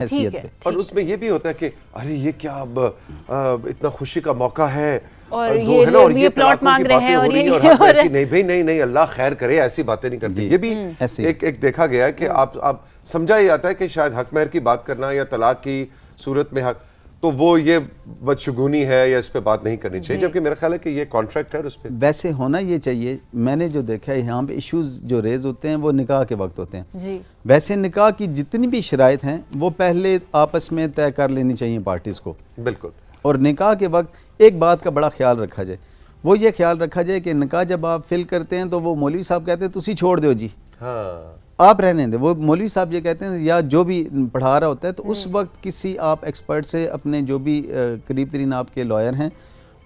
हैसियत पे। और उसमें ये भी होता है कि अरे ये क्या अब इतना खुशी का मौका है और दो है ना, और ये प्लॉट मांग रहे हैं और ये और हक महर की नहीं भाई नहीं अल्लाह खैर करे, ऐसी बातें नहीं करते। ये भी एक देखा गया है कि आप समझा ही आता है कि शायद हक महर की बात करना या तलाक की सूरत में हक, तो वो ये बदशगुनी है या इस पे बात नहीं करनी चाहिए, जबकि मेरा ख्याल है कि ये कॉन्ट्रैक्ट है उस पे वैसे होना ये चाहिए। मैंने जो देखा है यहाँ पे इश्यूज जो रेज होते हैं वो निकाह के वक्त होते हैं जी। वैसे निकाह की जितनी भी शराइत हैं वो पहले आपस में तय कर लेनी चाहिए पार्टीज को। बिल्कुल। और निकाह के वक्त एक बात का बड़ा ख्याल रखा जाए, वो ये ख्याल रखा जाए कि निकाह जब आप फिल करते हैं तो वो मौलवी साहब कहते हैं तुसी छोड़ दो जी, हाँ आप रहने दें। वो मौलवी साहब ये कहते हैं या जो भी पढ़ा रहा होता है तो उस वक्त किसी आप एक्सपर्ट से, अपने जो भी करीब तरीन आपके लॉयर हैं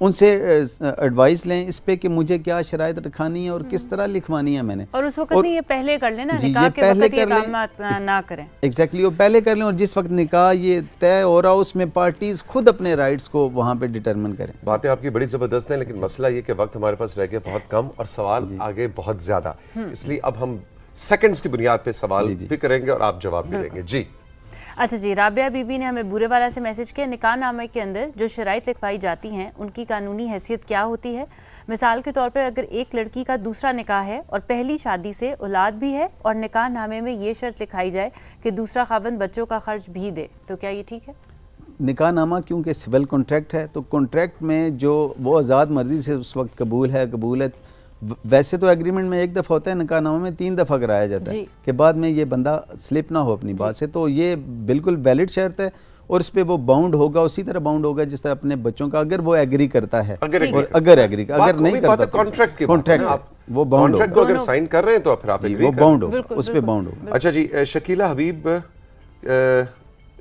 उनसे एडवाइस लें इस पे कि मुझे क्या शराइत रखानी है और किस तरह लिखवानी है मैंने। और उस वक्त नहीं, ये पहले कर लेना, निकाह के पहले वक्त ये काम ना करें। एग्जैक्टली, वो पहले कर लें। और जिस वक्त निकाह ये तय हो रहा हो उसमें पार्टीज खुद अपने राइट्स को वहाँ पे डिटरमिन करें। बातें आपकी बड़ी जबरदस्त हैं, लेकिन मसला ये कि वक्त हमारे पास रह गया बहुत कम और सवाल आगे बहुत ज्यादा, इसलिए अब हम सेकंड्स की बुनियाद पे सवाल भी करेंगे और आप जवाब भी देंगे। जी अच्छा जी, राबिया बीबी ने हमें बुरेवाला से मैसेज किया, निकाह नामे के अंदर जो शराइत लिखवाई जाती हैं उनकी कानूनी हैसियत क्या होती है? मिसाल के तौर पर अगर एक लड़की का दूसरा निकाह है और पहली शादी से औलाद भी है और निकाह नामे में ये शर्त लिखाई जाए कि दूसरा खावंद बच्चों का खर्च भी दे, तो क्या ये ठीक है? निकाह नामा क्योंकि सिविल कॉन्ट्रैक्ट है तो कॉन्ट्रैक्ट में जो वो आज़ाद मर्जी से उस वक्त कबूल है। वैसे तो एग्रीमेंट में एक दफ़ा होता है, निकाहनामा में 3 दफ़ा कराया जाता है कि बाद में ये बंदा स्लिप ना हो अपनी बात से। तो ये बिल्कुल वैलिड शर्त है और इस पे वो बाउंड होगा, उसी तरह बाउंड होगा जिस तरह अपने बच्चों का, अगर वो एग्री करता है। अगर नहीं करता कॉन्ट्रैक्ट वो बाउंड को अगर साइन कर रहे हैं तो फिर आप वो बाउंड होगा, उस पे बाउंड होगा। अच्छा जी, शकीला हबीब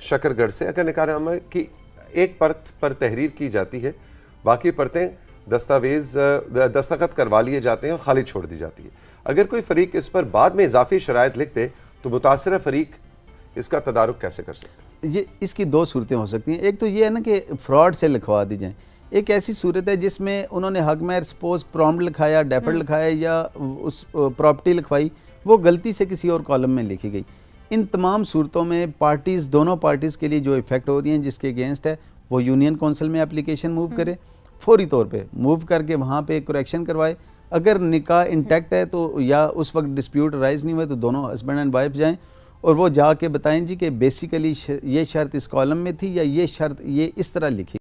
शकरगढ़ से, अगर निकाहनामा की एक परत पर तहरीर की जाती है, बाकी परतें दस्तखत करवा लिए जाते हैं और खाली छोड़ दी जाती है, अगर कोई फरीक इस पर बाद में इजाफी शराइत लिख दे तो मुतासिर फरीक इसका तदारुक कैसे कर सकते हैं? ये इसकी 2 सूरतें हो सकती हैं। एक तो ये है ना कि फ्रॉड से लिखवा दी जाए। एक ऐसी सूरत है जिसमें उन्होंने हक महर सपोज प्रॉम्प्ट लिखाया, डेफर्ड लिखाया या उस प्रॉपर्टी लिखवाई, वो गलती से किसी और कॉलम में लिखी गई। इन तमाम सूरतों में पार्टीज़, दोनों पार्टीज़ के लिए जो इफेक्ट हो रही हैं, जिसके अगेंस्ट है, वो यूनियन कौंसिल में एप्लीकेशन मूव करे, फौरी तौर पे मूव करके वहाँ पे करेक्शन करवाए। अगर निकाह इंटैक्ट है तो या उस वक्त डिस्प्यूट राइज नहीं हुए तो दोनों हस्बैंड एंड वाइफ जाएं और वो जाके बताएं जी कि बेसिकली ये शर्त इस कॉलम में थी या ये शर्त ये इस तरह लिखी।